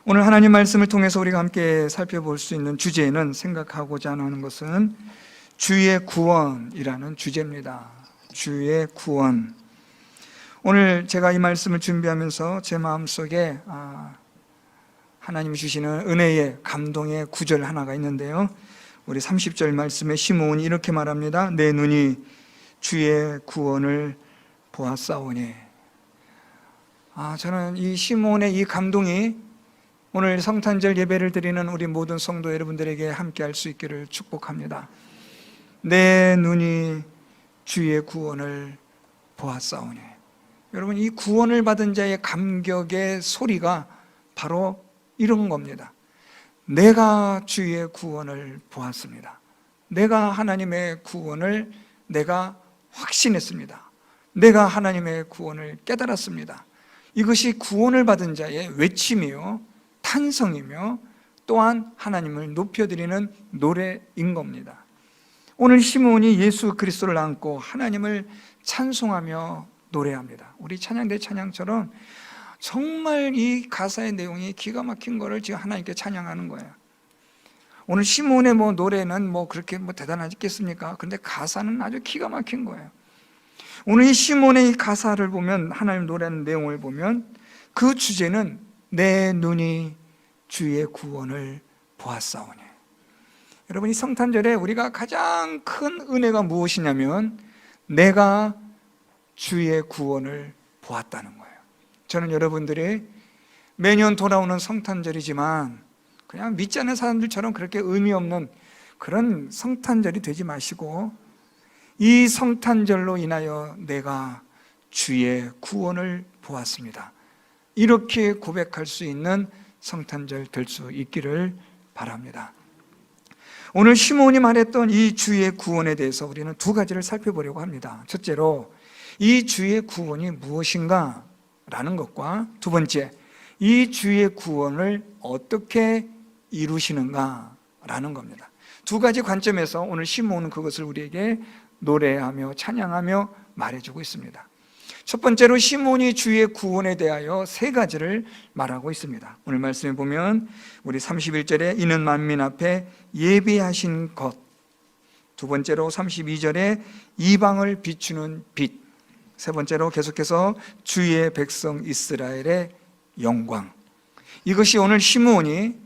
오늘 하나님 말씀을 통해서 우리가 함께 살펴볼 수 있는 주제는, 생각하고자 하는 것은 주의 구원이라는 주제입니다. 주의 구원. 오늘 제가 이 말씀을 준비하면서 제 마음속에 하나님이 주시는 은혜의 감동의 구절 하나가 있는데요, 우리 30절 말씀에 시므온이 이렇게 말합니다. 내 눈이 주의 구원을 보았사오니. 저는 이 시므온의 이 감동이 오늘 성탄절 예배를 드리는 우리 모든 성도 여러분들에게 함께 할 수 있기를 축복합니다. 내 눈이 주의 구원을 보았사오니. 여러분, 이 구원을 받은 자의 감격의 소리가 바로 이런 겁니다. 내가 주의 구원을 보았습니다. 내가 하나님의 구원을 내가 확신했습니다. 내가 하나님의 구원을 깨달았습니다. 이것이 구원을 받은 자의 외침이요, 탄성이며 또한 하나님을 높여드리는 노래인 겁니다. 오늘 시므온이 예수 그리스도를 안고 하나님을 찬송하며 노래합니다. 우리 찬양대 찬양처럼 정말 이 가사의 내용이 기가 막힌 거를 지금 하나님께 찬양하는 거예요. 오늘 시므온의 노래는 그렇게 대단하겠습니까? 그런데 가사는 아주 기가 막힌 거예요. 오늘 이 시므온의 이 가사를 보면, 하나님 노래하는 내용을 보면 그 주제는 내 눈이 주의 구원을 보았사오니. 여러분, 이 성탄절에 우리가 가장 큰 은혜가 무엇이냐면 내가 주의 구원을 보았다는 거예요. 저는 여러분들이 매년 돌아오는 성탄절이지만 그냥 믿지 않는 사람들처럼 그렇게 의미 없는 그런 성탄절이 되지 마시고, 이 성탄절로 인하여 내가 주의 구원을 보았습니다, 이렇게 고백할 수 있는 성탄절 될 수 있기를 바랍니다. 오늘 시므온이 말했던 이 주의 구원에 대해서 우리는 두 가지를 살펴보려고 합니다. 첫째로, 이 주의 구원이 무엇인가 라는 것과, 두 번째, 이 주의 구원을 어떻게 이루시는가 라는 겁니다. 두 가지 관점에서 오늘 시므온은 그것을 우리에게 노래하며 찬양하며 말해주고 있습니다. 첫 번째로 시므온이 주의 구원에 대하여 세 가지를 말하고 있습니다. 오늘 말씀에 보면 우리 31절에 이는 만민 앞에 예비하신 것, 두 번째로 32절에 이방을 비추는 빛, 세 번째로 계속해서 주의 백성 이스라엘의 영광. 이것이 오늘 시므온이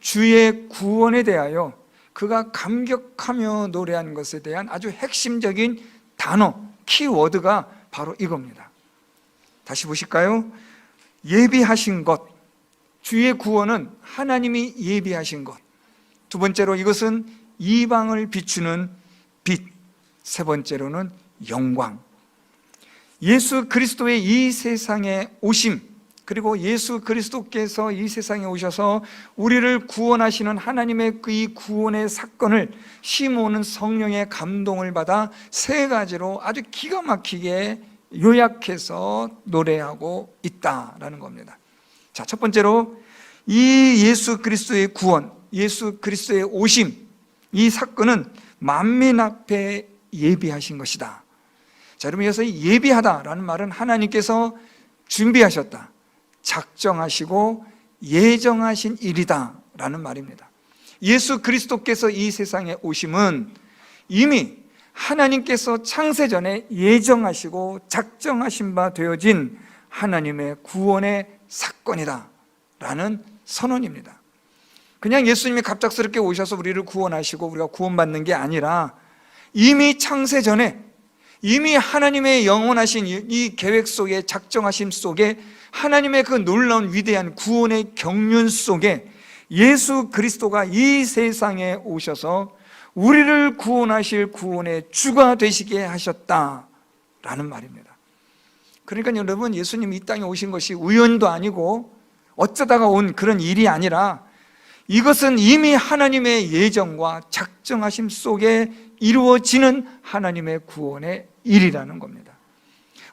주의 구원에 대하여 그가 감격하며 노래한 것에 대한 아주 핵심적인 단어, 키워드가 바로 이겁니다. 다시 보실까요? 예비하신 것. 주의 구원은 하나님이 예비하신 것. 두 번째로 이것은 이방을 비추는 빛. 세 번째로는 영광. 예수 그리스도의 이 세상에 오심, 그리고 예수 그리스도께서 이 세상에 오셔서 우리를 구원하시는 하나님의 그 이 구원의 사건을 시므온은 성령의 감동을 받아 세 가지로 아주 기가 막히게 요약해서 노래하고 있다라는 겁니다. 자, 첫 번째로 이 예수 그리스도의 구원, 예수 그리스도의 오심, 이 사건은 만민 앞에 예비하신 것이다. 자, 여러분, 여기서 예비하다라는 말은 하나님께서 준비하셨다, 작정하시고 예정하신 일이다 라는 말입니다. 예수 그리스도께서 이 세상에 오심은 이미 하나님께서 창세전에 예정하시고 작정하신 바 되어진 하나님의 구원의 사건이다 라는 선언입니다. 그냥 예수님이 갑작스럽게 오셔서 우리를 구원하시고 우리가 구원받는 게 아니라 이미 창세전에 이미 하나님의 영원하신 이 계획 속에, 작정하심 속에, 하나님의 그 놀라운 위대한 구원의 경륜 속에 예수 그리스도가 이 세상에 오셔서 우리를 구원하실 구원의 주가 되시게 하셨다라는 말입니다. 그러니까 여러분, 예수님이 이 땅에 오신 것이 우연도 아니고 어쩌다가 온 그런 일이 아니라 이것은 이미 하나님의 예정과 작정하심 속에 이루어지는 하나님의 구원의 일이라는 겁니다.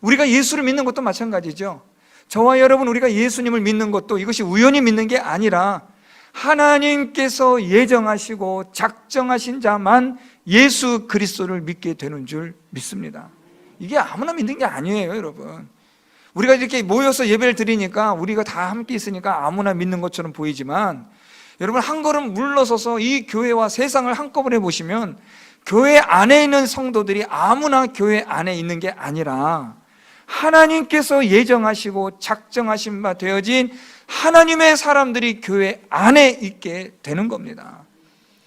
우리가 예수를 믿는 것도 마찬가지죠. 저와 여러분, 우리가 예수님을 믿는 것도 이것이 우연히 믿는 게 아니라 하나님께서 예정하시고 작정하신 자만 예수 그리스도를 믿게 되는 줄 믿습니다. 이게 아무나 믿는 게 아니에요, 여러분. 우리가 이렇게 모여서 예배를 드리니까 우리가 다 함께 있으니까 아무나 믿는 것처럼 보이지만, 여러분 한 걸음 물러서서 이 교회와 세상을 한꺼번에 보시면 교회 안에 있는 성도들이 아무나 교회 안에 있는 게 아니라 하나님께서 예정하시고 작정하신 바 되어진 하나님의 사람들이 교회 안에 있게 되는 겁니다.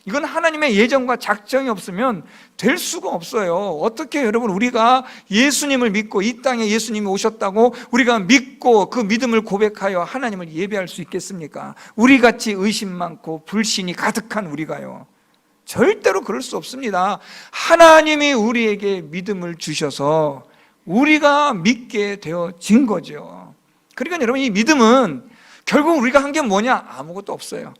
이건 하나님의 예정과 작정이 없으면 될 수가 없어요. 어떻게 여러분 우리가 예수님을 믿고 이 땅에 예수님이 오셨다고 우리가 믿고 그 믿음을 고백하여 하나님을 예배할 수 있겠습니까? 우리같이 의심 많고 불신이 가득한 우리가요, 절대로 그럴 수 없습니다. 하나님이 우리에게 믿음을 주셔서 우리가 믿게 되어진 거죠. 그러니까 여러분 이 믿음은 결국 우리가 한 게 뭐냐? 아무것도 없어요.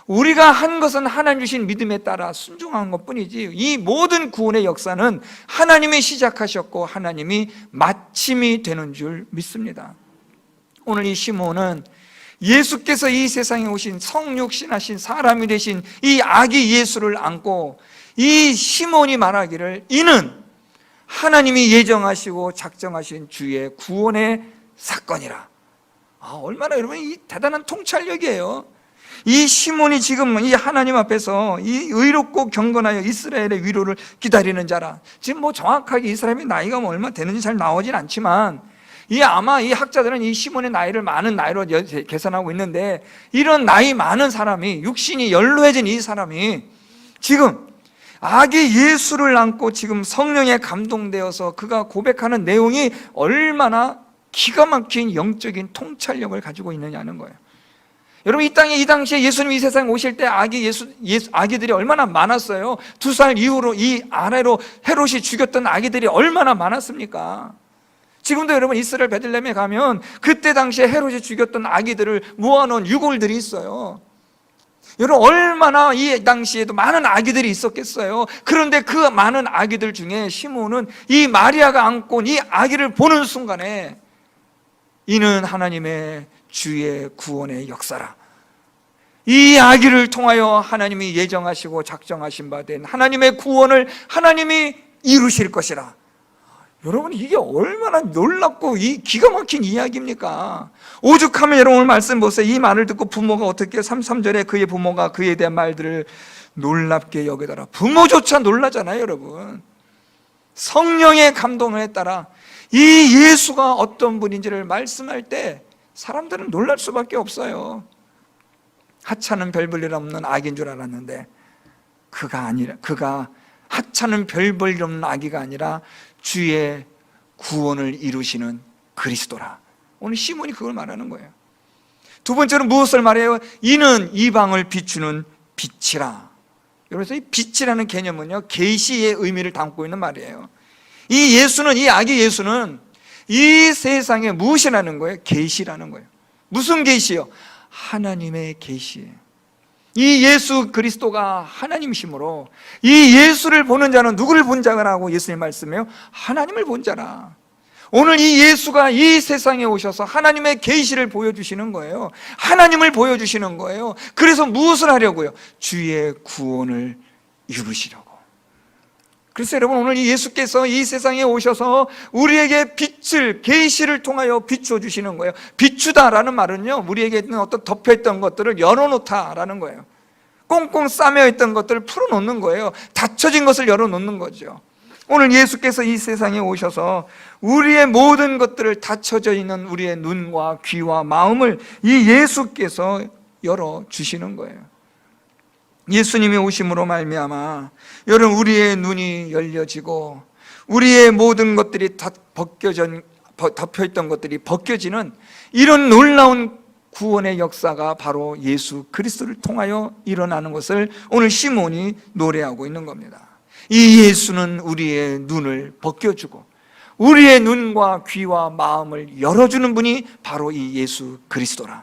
우리가 한 것은 하나님 주신 믿음에 따라 순종한 것뿐이지, 이 모든 구원의 역사는 하나님이 시작하셨고 하나님이 마침이 되는 줄 믿습니다. 오늘 이 시몬은 예수께서 이 세상에 오신 성육신하신 사람이 되신 이 아기 예수를 안고, 이 시몬이 말하기를 이는 하나님이 예정하시고 작정하신 주의 구원의 사건이라. 얼마나 여러분 이 대단한 통찰력이에요. 이 시몬이 지금 이 하나님 앞에서 이 의롭고 경건하여 이스라엘의 위로를 기다리는 자라. 지금 뭐 정확하게 이 사람의 나이가 뭐 얼마 되는지 잘 나오진 않지만, 아마 이 학자들은 이 시몬의 나이를 많은 나이로 계산하고 있는데, 이런 나이 많은 사람이, 육신이 연로해진 이 사람이 지금 아기 예수를 안고 지금 성령에 감동되어서 그가 고백하는 내용이 얼마나 기가 막힌 영적인 통찰력을 가지고 있느냐는 거예요. 여러분 이 당시에 예수님이 이 세상에 오실 때 아기들이 얼마나 많았어요. 2살 이후로 이 아래로 헤롯이 죽였던 아기들이 얼마나 많았습니까? 지금도 여러분 이스라엘 베들레헴에 가면 그때 당시에 헤롯이 죽였던 아기들을 모아놓은 유골들이 있어요. 여러분 얼마나 이 당시에도 많은 아기들이 있었겠어요. 그런데 그 많은 아기들 중에 시몬은 이 마리아가 안고 이 아기를 보는 순간에 이는 하나님의 주의 구원의 역사라. 이 아기를 통하여 하나님이 예정하시고 작정하신 바 된 하나님의 구원을 하나님이 이루실 것이라. 여러분 이게 얼마나 놀랍고 이 기가 막힌 이야기입니까? 오죽하면 여러분 오늘 말씀 보세요. 이 말을 듣고 부모가 어떻게 33절에 그의 부모가 그에 대한 말들을 놀랍게 여기더라. 부모조차 놀라잖아요 여러분. 성령의 감동에 따라 이 예수가 어떤 분인지를 말씀할 때 사람들은 놀랄 수밖에 없어요. 하찮은 별 볼 일 없는 아기인 줄 알았는데 그가 하찮은 별 볼 일 없는 아기가 아니라 주의 구원을 이루시는 그리스도라. 오늘 시몬이 그걸 말하는 거예요. 두 번째로 무엇을 말해요? 이는 이방을 비추는 빛이라. 그래서 이 빛이라는 개념은요 계시의 의미를 담고 있는 말이에요. 이 아기 예수는 이 세상에 무엇이라는 거예요? 계시라는 거예요. 무슨 계시요? 하나님의 계시예요. 이 예수 그리스도가 하나님이시므로 이 예수를 보는 자는 누구를 본 자라고 예수님 말씀해요? 하나님을 본 자라. 오늘 이 예수가 이 세상에 오셔서 하나님의 계시를 보여주시는 거예요. 하나님을 보여주시는 거예요. 그래서 무엇을 하려고요? 주의 구원을 이루시려고. 그래서 여러분 오늘 이 예수께서 이 세상에 오셔서 우리에게 빛을, 계시를 통하여 비춰주시는 거예요. 비추다라는 말은요 우리에게 있는 어떤 덮여있던 것들을 열어놓다라는 거예요. 꽁꽁 싸매있던 것들을 풀어놓는 거예요. 닫혀진 것을 열어놓는 거죠. 오늘 예수께서 이 세상에 오셔서 우리의 모든 것들을 닫혀져 있는 우리의 눈과 귀와 마음을 이 예수께서 열어주시는 거예요. 예수님이 오심으로 말미암아 여러분 우리의 눈이 열려지고 우리의 모든 것들이 덮여있던 것들이 벗겨지는 이런 놀라운 구원의 역사가 바로 예수 그리스도를 통하여 일어나는 것을 오늘 시몬이 노래하고 있는 겁니다. 이 예수는 우리의 눈을 벗겨주고 우리의 눈과 귀와 마음을 열어주는 분이 바로 이 예수 그리스도라.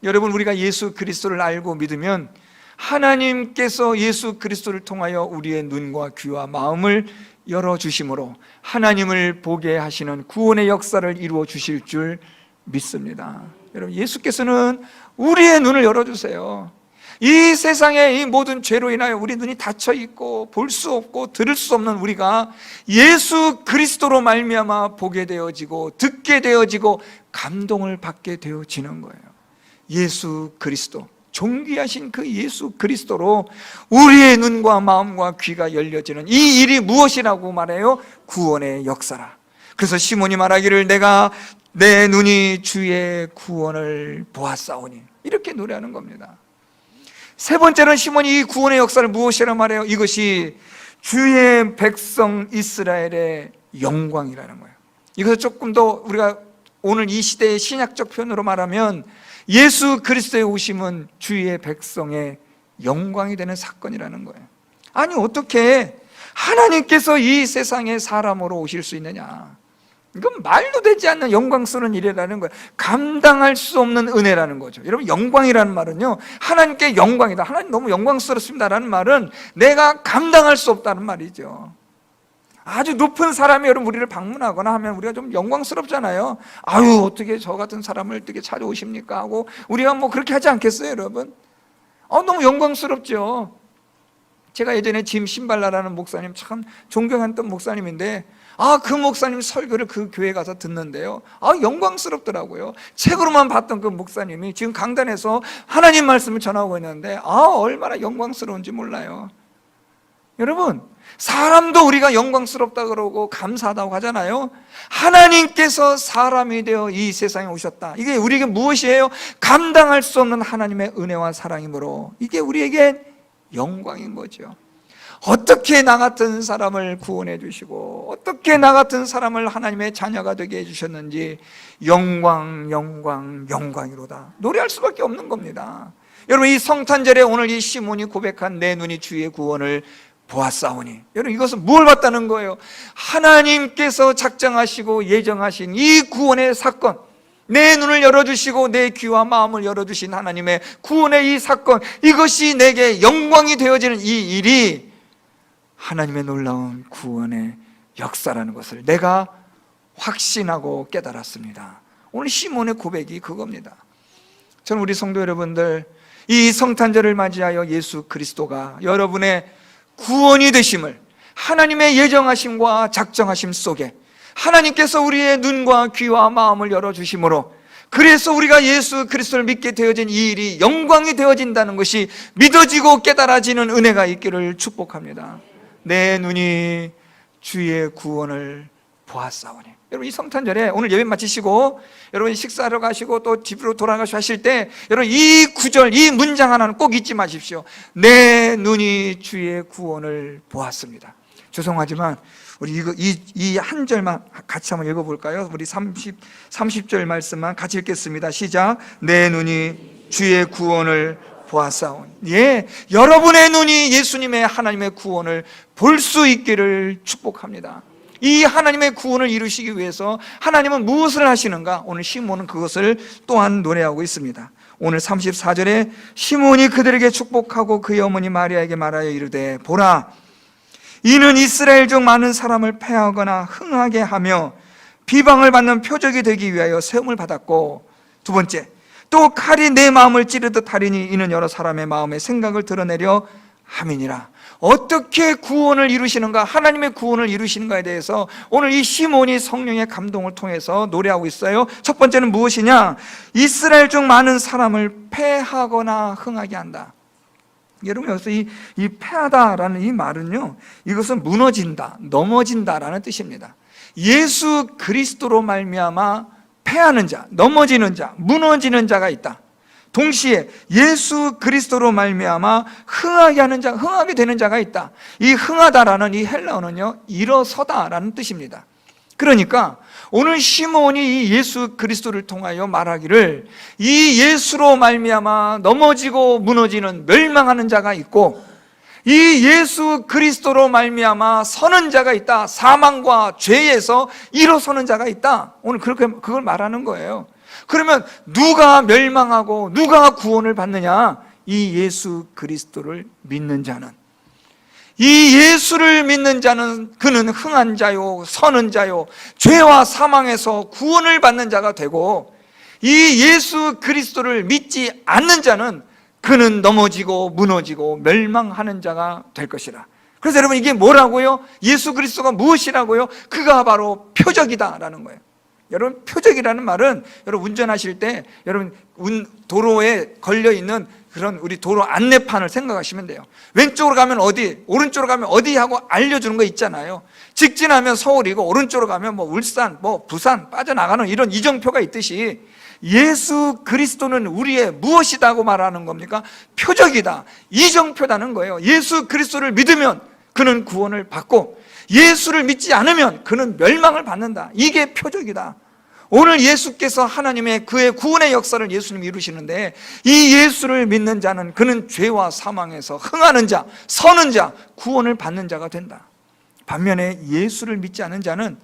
여러분 우리가 예수 그리스도를 알고 믿으면 하나님께서 예수 그리스도를 통하여 우리의 눈과 귀와 마음을 열어주심으로 하나님을 보게 하시는 구원의 역사를 이루어 주실 줄 믿습니다. 여러분 예수께서는 우리의 눈을 열어주세요. 이 세상의 이 모든 죄로 인하여 우리 눈이 닫혀 있고 볼 수 없고 들을 수 없는 우리가 예수 그리스도로 말미암아 보게 되어지고 듣게 되어지고 감동을 받게 되어지는 거예요. 예수 그리스도, 존귀하신 그 예수 그리스도로 우리의 눈과 마음과 귀가 열려지는 이 일이 무엇이라고 말해요? 구원의 역사라. 그래서 시몬이 말하기를 내가 내 눈이 주의 구원을 보았사오니, 이렇게 노래하는 겁니다. 세 번째는 시몬이 이 구원의 역사를 무엇이라 말해요? 이것이 주의 백성 이스라엘의 영광이라는 거예요. 이것을 조금 더 우리가 오늘 이 시대의 신약적 표현으로 말하면 예수 그리스도의 오심은 주의 백성의 영광이 되는 사건이라는 거예요. 아니, 어떻게 하나님께서 이 세상에 사람으로 오실 수 있느냐? 이건 말도 되지 않는 영광스러운 일이라는 거예요. 감당할 수 없는 은혜라는 거죠. 여러분, 영광이라는 말은요, 하나님께 영광이다, 하나님 너무 영광스럽습니다라는 말은 내가 감당할 수 없다는 말이죠. 아주 높은 사람이 여러분 우리를 방문하거나 하면 우리가 좀 영광스럽잖아요. 아유, 어떻게 저 같은 사람을 어떻게 찾아오십니까 하고 우리가 뭐 그렇게 하지 않겠어요, 여러분? 너무 영광스럽죠. 제가 예전에 짐 신발라라는 목사님, 참 존경했던 목사님인데, 그 목사님 설교를 그 교회 가서 듣는데요, 영광스럽더라고요. 책으로만 봤던 그 목사님이 지금 강단에서 하나님 말씀을 전하고 있는데 얼마나 영광스러운지 몰라요. 여러분, 사람도 우리가 영광스럽다 그러고 감사하다고 하잖아요. 하나님께서 사람이 되어 이 세상에 오셨다, 이게 우리에게 무엇이에요? 감당할 수 없는 하나님의 은혜와 사랑이므로 이게 우리에게 영광인 거죠. 어떻게 나 같은 사람을 구원해 주시고 어떻게 나 같은 사람을 하나님의 자녀가 되게 해주셨는지 영광, 영광, 영광이로다 노래할 수밖에 없는 겁니다. 여러분, 이 성탄절에 오늘 이 시몬이 고백한 내 눈이 주의 구원을 보았사오니, 여러분, 이것은 뭘 봤다는 거예요? 하나님께서 작정하시고 예정하신 이 구원의 사건, 내 눈을 열어주시고 내 귀와 마음을 열어주신 하나님의 구원의 이 사건, 이것이 내게 영광이 되어지는 이 일이 하나님의 놀라운 구원의 역사라는 것을 내가 확신하고 깨달았습니다. 오늘 시몬의 고백이 그겁니다. 저는 우리 성도 여러분들, 이 성탄절을 맞이하여 예수 그리스도가 여러분의 구원이 되심을, 하나님의 예정하심과 작정하심 속에 하나님께서 우리의 눈과 귀와 마음을 열어주심으로, 그래서 우리가 예수 그리스도를 믿게 되어진 이 일이 영광이 되어진다는 것이 믿어지고 깨달아지는 은혜가 있기를 축복합니다. 내 눈이 주의 구원을 보았사오니. 여러분, 이 성탄절에 오늘 예배 마치시고 여러분 식사하러 가시고 또 집으로 돌아가시고 하실 때 여러분 이 구절, 이 문장 하나는 꼭 잊지 마십시오. 내 눈이 주의 구원을 보았습니다. 죄송하지만 우리 이 한 절만 같이 한번 읽어볼까요? 우리 30절 말씀만 같이 읽겠습니다. 시작. 내 눈이 주의 구원을 보았사오니. 예, 여러분의 눈이 예수님의 하나님의 구원을 볼 수 있기를 축복합니다. 이 하나님의 구원을 이루시기 위해서 하나님은 무엇을 하시는가? 오늘 시몬은 그것을 또한 노래하고 있습니다. 오늘 34절에 시몬이 그들에게 축복하고 그의 어머니 마리아에게 말하여 이르되, 보라, 이는 이스라엘 중 많은 사람을 패하거나 흥하게 하며 비방을 받는 표적이 되기 위하여 세움을 받았고, 두 번째, 또 칼이 내 마음을 찌르듯 하리니 이는 여러 사람의 마음의 생각을 드러내려 함이니라. 어떻게 구원을 이루시는가, 하나님의 구원을 이루시는가에 대해서 오늘 이 시몬이 성령의 감동을 통해서 노래하고 있어요. 첫 번째는 무엇이냐? 이스라엘 중 많은 사람을 패하거나 흥하게 한다. 여러분, 여기서 이 패하다라는 이 말은요, 이것은 무너진다, 넘어진다라는 뜻입니다. 예수 그리스도로 말미암아 패하는 자, 넘어지는 자, 무너지는 자가 있다. 동시에 예수 그리스도로 말미암아 흥하게 하는 자, 흥하게 되는 자가 있다. 이 흥하다라는 이 헬라어는요, 일어서다라는 뜻입니다. 그러니까 오늘 시몬이 이 예수 그리스도를 통하여 말하기를, 이 예수로 말미암아 넘어지고 무너지는 멸망하는 자가 있고, 이 예수 그리스도로 말미암아 서는 자가 있다. 사망과 죄에서 일어서는 자가 있다. 오늘 그걸 말하는 거예요. 그러면 누가 멸망하고 누가 구원을 받느냐? 이 예수 그리스도를 믿는 자는, 이 예수를 믿는 자는 그는 흥한 자요, 서는 자요, 죄와 사망에서 구원을 받는 자가 되고, 이 예수 그리스도를 믿지 않는 자는 그는 넘어지고 무너지고 멸망하는 자가 될 것이라. 그래서 여러분, 이게 뭐라고요? 예수 그리스도가 무엇이라고요? 그가 바로 표적이다라는 거예요. 여러분, 표적이라는 말은 여러분 운전하실 때 여러분 도로에 걸려있는 그런 우리 도로 안내판을 생각하시면 돼요. 왼쪽으로 가면 어디, 오른쪽으로 가면 어디 하고 알려주는 거 있잖아요. 직진하면 서울이고 오른쪽으로 가면 뭐 울산, 뭐 부산 빠져나가는 이런 이정표가 있듯이 예수 그리스도는 우리의 무엇이다고 말하는 겁니까? 표적이다, 이정표다는 거예요. 예수 그리스도를 믿으면 그는 구원을 받고 예수를 믿지 않으면 그는 멸망을 받는다. 이게 표적이다. 오늘 예수께서 하나님의 그의 구원의 역사를 예수님이 이루시는데, 이 예수를 믿는 자는 그는 죄와 사망에서 흥하는 자, 서는 자, 구원을 받는 자가 된다. 반면에 예수를 믿지 않은 자는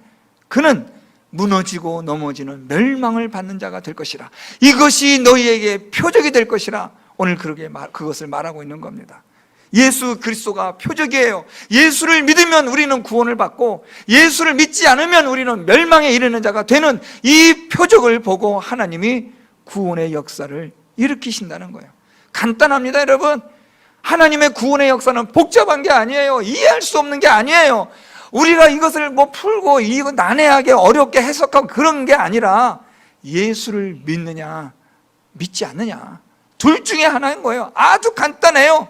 그는 무너지고 넘어지는 멸망을 받는 자가 될 것이라. 이것이 너희에게 표적이 될 것이라. 오늘 그것을 말하고 있는 겁니다. 예수 그리스도가 표적이에요. 예수를 믿으면 우리는 구원을 받고 예수를 믿지 않으면 우리는 멸망에 이르는 자가 되는 이 표적을 보고 하나님이 구원의 역사를 일으키신다는 거예요. 간단합니다, 여러분. 하나님의 구원의 역사는 복잡한 게 아니에요. 이해할 수 없는 게 아니에요. 우리가 이것을 뭐 풀고 이거 난해하게 어렵게 해석하고 그런 게 아니라 예수를 믿느냐 믿지 않느냐, 둘 중에 하나인 거예요. 아주 간단해요.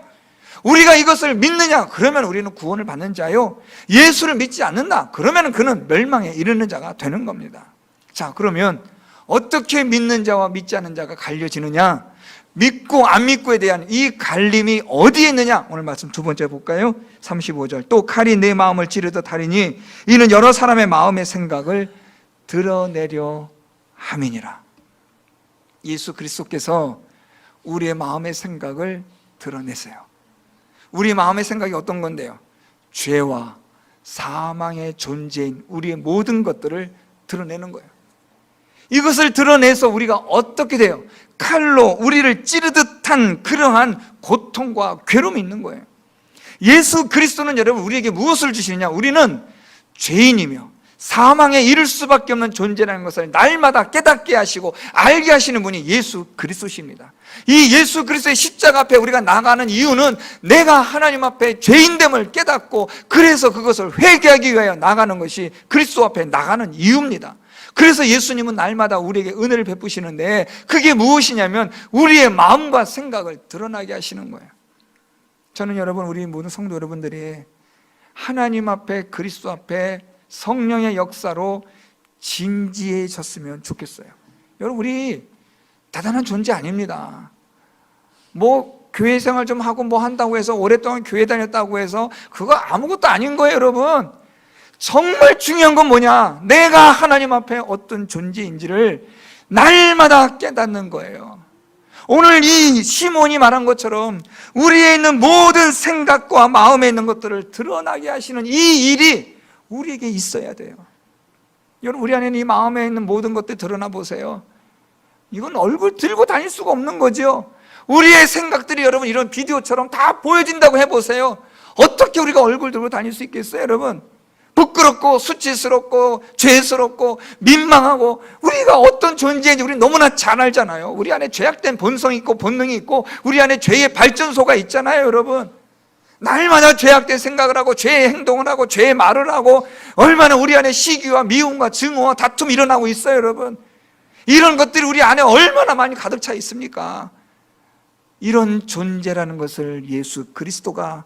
우리가 이것을 믿느냐, 그러면 우리는 구원을 받는 자요. 예수를 믿지 않는다, 그러면 그는 멸망에 이르는 자가 되는 겁니다. 자, 그러면 어떻게 믿는 자와 믿지 않는 자가 갈려지느냐, 믿고 안 믿고에 대한 이 갈림이 어디에 있느냐, 오늘 말씀 두 번째 볼까요? 35절. 또 칼이 내 마음을 찌르듯 하리니 이는 여러 사람의 마음의 생각을 드러내려 함이니라. 예수 그리스도께서 우리의 마음의 생각을 드러내세요. 우리 마음의 생각이 어떤 건데요? 죄와 사망의 존재인 우리의 모든 것들을 드러내는 거예요. 이것을 드러내서 우리가 어떻게 돼요? 칼로 우리를 찌르듯한 그러한 고통과 괴로움이 있는 거예요. 예수 그리스도는 여러분 우리에게 무엇을 주시느냐? 우리는 죄인이며 사망에 이를 수밖에 없는 존재라는 것을 날마다 깨닫게 하시고 알게 하시는 분이 예수 그리스도십니다. 이 예수 그리스도의 십자가 앞에 우리가 나가는 이유는 내가 하나님 앞에 죄인됨을 깨닫고 그래서 그것을 회개하기 위하여 나가는 것이 그리스도 앞에 나가는 이유입니다. 그래서 예수님은 날마다 우리에게 은혜를 베푸시는데, 그게 무엇이냐면 우리의 마음과 생각을 드러나게 하시는 거예요. 저는 여러분, 우리 모든 성도 여러분들이 하나님 앞에, 그리스도 앞에 성령의 역사로 진지해졌으면 좋겠어요. 여러분, 우리 대단한 존재 아닙니다. 뭐 교회 생활 좀 하고 뭐 한다고 해서, 오랫동안 교회 다녔다고 해서 그거 아무것도 아닌 거예요, 여러분. 정말 중요한 건 뭐냐? 내가 하나님 앞에 어떤 존재인지를 날마다 깨닫는 거예요. 오늘 이 시몬이 말한 것처럼 우리에 있는 모든 생각과 마음에 있는 것들을 드러나게 하시는 이 일이 우리에게 있어야 돼요. 여러분, 우리 안에 이 마음에 있는 모든 것들 드러나 보세요. 이건 얼굴 들고 다닐 수가 없는 거죠. 우리의 생각들이 여러분 이런 비디오처럼 다 보여진다고 해보세요. 어떻게 우리가 얼굴 들고 다닐 수 있겠어요, 여러분? 부끄럽고 수치스럽고 죄스럽고 민망하고, 우리가 어떤 존재인지 우리 너무나 잘 알잖아요. 우리 안에 죄악된 본성이 있고 본능이 있고 우리 안에 죄의 발전소가 있잖아요, 여러분. 날마다 죄악된 생각을 하고 죄의 행동을 하고 죄의 말을 하고 얼마나 우리 안에 시기와 미움과 증오와 다툼이 일어나고 있어요, 여러분. 이런 것들이 우리 안에 얼마나 많이 가득 차 있습니까? 이런 존재라는 것을 예수 그리스도가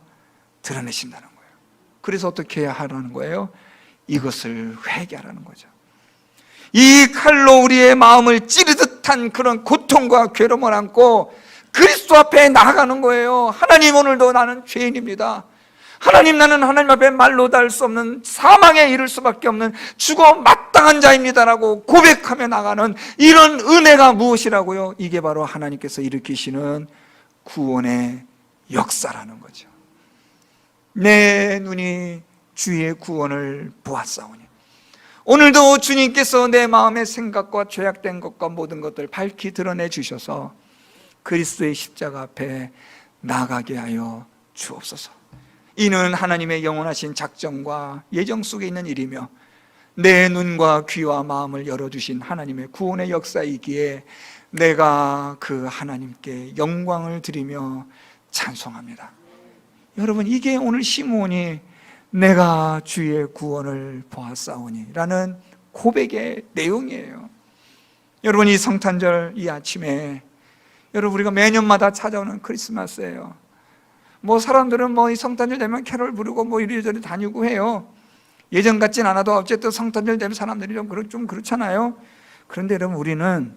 드러내신다는 거예요. 그래서 어떻게 해야 하라는 거예요? 이것을 회개하라는 거죠. 이 칼로 우리의 마음을 찌르듯한 그런 고통과 괴로움을 안고 그리스도 앞에 나아가는 거예요. 하나님, 오늘도 나는 죄인입니다. 하나님, 나는 하나님 앞에 말로 닿을 수 없는 사망에 이를 수밖에 없는 죽어 마땅한 자입니다라고 고백하며 나가는 이런 은혜가 무엇이라고요? 이게 바로 하나님께서 일으키시는 구원의 역사라는 거죠. 내 눈이 주의 구원을 보았사오니. 오늘도 주님께서 내 마음의 생각과 죄악된 것과 모든 것들을 밝히 드러내 주셔서 그리스도의 십자가 앞에 나가게 하여 주옵소서. 이는 하나님의 영원하신 작정과 예정 속에 있는 일이며 내 눈과 귀와 마음을 열어주신 하나님의 구원의 역사이기에 내가 그 하나님께 영광을 드리며 찬송합니다. 여러분, 이게 오늘 시므온이 내가 주의 구원을 보았사오니 라는 고백의 내용이에요. 여러분, 이 성탄절 이 아침에 여러분, 우리가 매년마다 찾아오는 크리스마스예요. 사람들은 이 성탄절 되면 캐롤 부르고 이리저리 다니고 해요. 예전 같진 않아도 어쨌든 성탄절 되면 사람들이 좀 그렇잖아요. 그런데 여러분, 우리는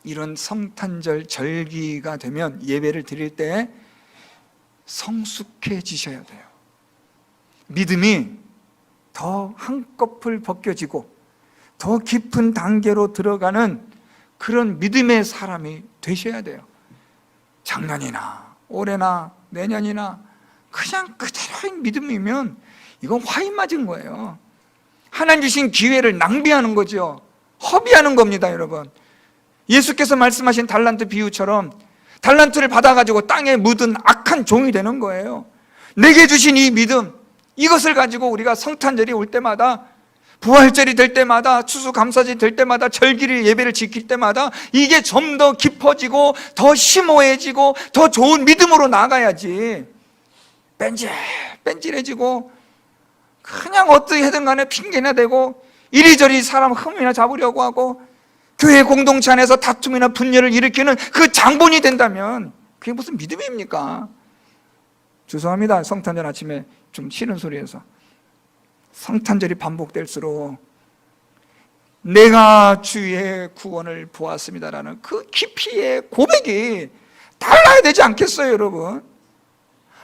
이런 성탄절 절기가 되면 예배를 드릴 때 성숙해지셔야 돼요. 믿음이 더 한꺼풀 벗겨지고 더 깊은 단계로 들어가는 그런 믿음의 사람이 되셔야 돼요. 작년이나 올해나 내년이나 그냥 그대로인 믿음이면 이건 화인 맞은 거예요. 하나님 주신 기회를 낭비하는 거죠. 허비하는 겁니다, 여러분. 예수께서 말씀하신 달란트 비유처럼 달란트를 받아가지고 땅에 묻은 악한 종이 되는 거예요. 내게 주신 이 믿음, 이것을 가지고 우리가 성탄절이 올 때마다, 부활절이 될 때마다, 추수감사절이 될 때마다, 절기를 예배를 지킬 때마다 이게 좀 더 깊어지고 더 심오해지고 더 좋은 믿음으로 나가야지, 뺀질해지고 그냥 어떻게 하든 간에 핑계나 대고 이리저리 사람 흠이나 잡으려고 하고 교회 공동체 안에서 다툼이나 분열을 일으키는 그 장본이 된다면 그게 무슨 믿음입니까? 죄송합니다. 성탄절 아침에 좀 싫은 소리해서. 성탄절이 반복될수록 내가 주의 구원을 보았습니다라는 그 깊이의 고백이 달라야 되지 않겠어요, 여러분?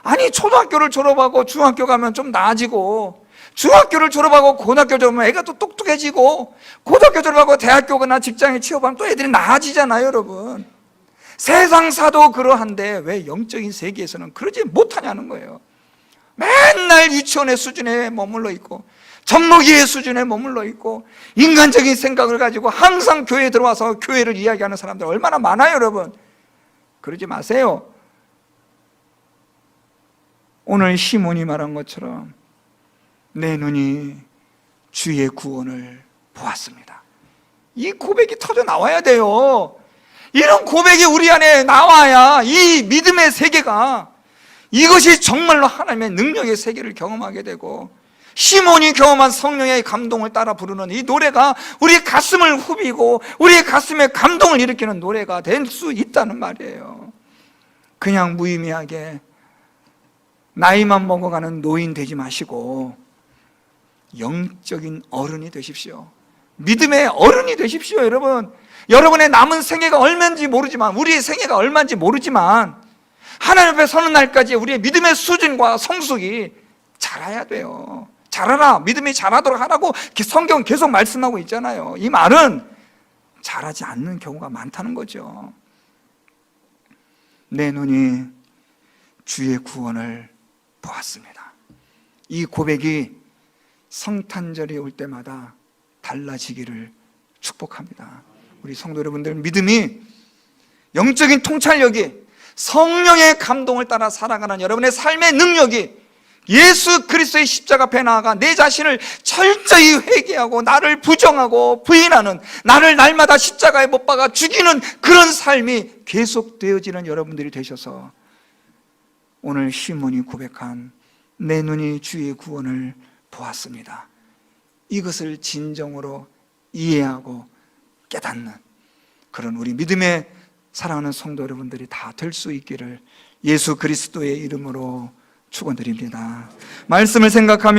아니, 초등학교를 졸업하고 중학교 가면 좀 나아지고, 중학교를 졸업하고 고등학교 졸업하면 애가 또 똑똑해지고, 고등학교 졸업하고 대학교나 직장에 취업하면 또 애들이 나아지잖아요, 여러분. 세상사도 그러한데 왜 영적인 세계에서는 그러지 못하냐는 거예요. 맨날 유치원의 수준에 머물러 있고 젖먹이의 수준에 머물러 있고 인간적인 생각을 가지고 항상 교회에 들어와서 교회를 이야기하는 사람들 얼마나 많아요, 여러분. 그러지 마세요. 오늘 시몬이 말한 것처럼 내 눈이 주의 구원을 보았습니다. 이 고백이 터져 나와야 돼요. 이런 고백이 우리 안에 나와야 이 믿음의 세계가, 이것이 정말로 하나님의 능력의 세계를 경험하게 되고 시몬이 경험한 성령의 감동을 따라 부르는 이 노래가 우리 가슴을 후비고 우리의 가슴에 감동을 일으키는 노래가 될 수 있다는 말이에요. 그냥 무의미하게 나이만 먹어가는 노인 되지 마시고 영적인 어른이 되십시오. 믿음의 어른이 되십시오, 여러분. 여러분의 남은 생애가 얼마인지 모르지만, 우리의 생애가 얼마인지 모르지만 하나님 앞에 서는 날까지 우리의 믿음의 수준과 성숙이 자라야 돼요. 자라라, 믿음이 자라도록 하라고 성경은 계속 말씀하고 있잖아요. 이 말은 자라지 않는 경우가 많다는 거죠. 내 눈이 주의 구원을 보았습니다. 이 고백이 성탄절이 올 때마다 달라지기를 축복합니다. 우리 성도 여러분들, 믿음이, 영적인 통찰력이, 성령의 감동을 따라 살아가는 여러분의 삶의 능력이 예수 그리스도의 십자가 앞에 나아가 내 자신을 철저히 회개하고 나를 부정하고 부인하는, 나를 날마다 십자가에 못 박아 죽이는 그런 삶이 계속되어지는 여러분들이 되셔서 오늘 시몬이 고백한 내 눈이 주의 구원을 보았습니다, 이것을 진정으로 이해하고 깨닫는 그런 우리 믿음의 사랑하는 성도 여러분들이 다 될 수 있기를 예수 그리스도의 이름으로 축원드립니다. 말씀을 생각하며